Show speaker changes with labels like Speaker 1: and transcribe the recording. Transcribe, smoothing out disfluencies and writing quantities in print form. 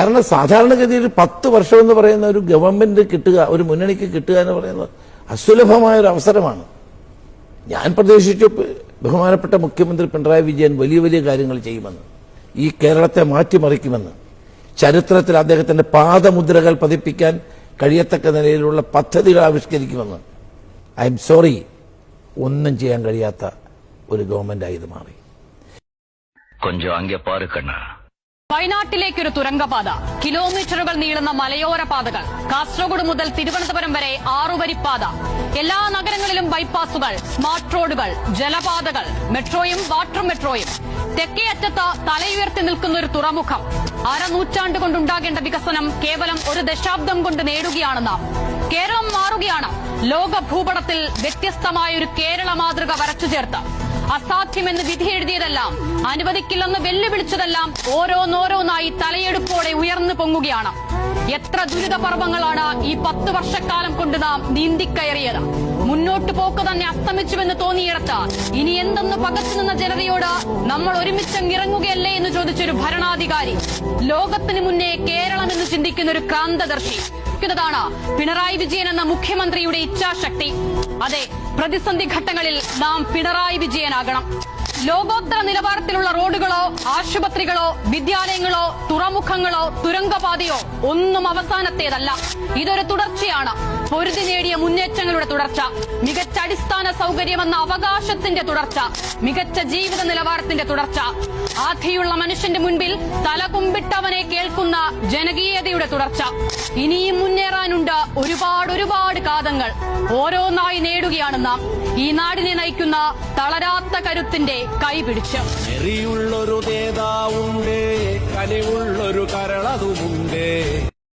Speaker 1: കാരണം സാധാരണഗതിയിൽ 10 വർഷം എന്ന് പറയുന്ന ഒരു ഗവൺമെന്റ് കിട്ടുക, ഒരു മുന്നണിക്ക് കിട്ടുക എന്ന് പറയുന്നത് അസുലഭമായ ഒരു അവസരമാണ്. ഞാൻ പ്രതീക്ഷിച്ചു ബഹുമാനപ്പെട്ട മുഖ്യമന്ത്രി പിണറായി വിജയൻ വലിയ വലിയ കാര്യങ്ങൾ ചെയ്യുമെന്ന്, ഈ കേരളത്തെ മാറ്റിമറിക്കുമെന്ന്, ചരിത്രത്തിൽ അദ്ദേഹത്തിന്റെ പാദമുദ്രകൾ പതിപ്പിക്കാൻ കഴിയത്തക്ക നിലയിലുള്ള പദ്ധതികൾ ആവിഷ്കരിക്കുമെന്ന്. ഐ എം സോറി, ഒന്നും ചെയ്യാൻ കഴിയാത്ത ഒരു ഗവൺമെന്റായി ഇത് മാറി.
Speaker 2: വയനാട്ടിലേക്കൊരു തുരങ്കപാത, കിലോമീറ്ററുകൾ നീളുന്ന മലയോര പാതകൾ, കാസർഗോഡ് മുതൽ തിരുവനന്തപുരം വരെ 6 വരിപ്പാത, എല്ലാ നഗരങ്ങളിലും ബൈപ്പാസുകൾ, സ്മാർട്ട് റോഡുകൾ, ജലപാതകൾ, മെട്രോയും വാട്ടർ മെട്രോയും, തെക്കേ അറ്റത്ത് തലയുയർത്തി നിൽക്കുന്ന ഒരു തുറമുഖം. അരനൂറ്റാണ്ട് കൊണ്ടുണ്ടാകേണ്ട വികസനം കേവലം 1 ദശാബ്ദം കൊണ്ട് നേടുകയാണ് നാം. കേരളം മാറുകയാണ്. ലോക ഭൂപടത്തിൽ വ്യത്യസ്തമായ ഒരു കേരള മാതൃക വരച്ചു ചേർത്ത് അസാധ്യമെന്ന് വിധിയെഴുതിയതെല്ലാം, അനുവദിക്കില്ലെന്ന് വെല്ലുവിളിച്ചതെല്ലാം ഓരോന്നോരോന്നായി തലയെടുപ്പോടെ ഉയർന്നു പൊങ്ങുകയാണ്. എത്ര ദുരിതപർവങ്ങളാണ് ഈ 10 വർഷക്കാലം കൊണ്ട് നാം നീന്തിക്കയറിയത്. മുന്നോട്ടു പോക്ക് തന്നെ അസ്തമിച്ചുവെന്ന് തോന്നിയിടത്ത് ഇനി എന്തെന്ന് പകച്ചുനിന്ന ജനതയോട് നമ്മൾ ഒരുമിച്ചങ്ങിറങ്ങുകയല്ലേ എന്ന് ചോദിച്ചൊരു ഭരണാധികാരി, ലോകത്തിന് മുന്നേ കേരളം എന്ന് ചിന്തിക്കുന്ന ഒരു ക്രാന്തദർശി ാണ് പിണറായി വിജയൻ എന്ന മുഖ്യമന്ത്രിയുടെ ഇച്ഛാശക്തി. അതെ, പ്രതിസന്ധി ഘട്ടങ്ങളിൽ നാം പിണറായി വിജയനാകണം. ലോകോത്തര നിലവാരത്തിലുള്ള റോഡുകളോ ആശുപത്രികളോ വിദ്യാലയങ്ങളോ തുറമുഖങ്ങളോ തുരങ്കപാതയോ ഒന്നും അവസാനത്തേതല്ല. ഇതൊരു തുടർച്ചയാണ്. പൊരുതി നേടിയ മുന്നേറ്റങ്ങളുടെ തുടർച്ച, മികച്ച അടിസ്ഥാന സൗകര്യമെന്ന അവകാശത്തിന്റെ തുടർച്ച, മികച്ച ജീവിത നിലവാരത്തിന്റെ തുടർച്ച, ആധിയുള്ള മനുഷ്യന്റെ മുൻപിൽ തലകുമ്പിട്ടവനെ കേൾക്കുന്ന ജനകീയതയുടെ തുടർച്ച. ഇനിയും മുന്നേറാനുണ്ട് ഒരുപാട് കാതങ്ങൾ. ഓരോന്നായി നേടുകയാണ് നാം. ഈ നാടിനെ നയിക്കുന്ന തളരാത്ത കരുത്തിന്റെ കൈപിടിച്ച്.
Speaker 3: നേതാവുണ്ട്, കനിവുള്ളൊരു കരളതുമുണ്ട്.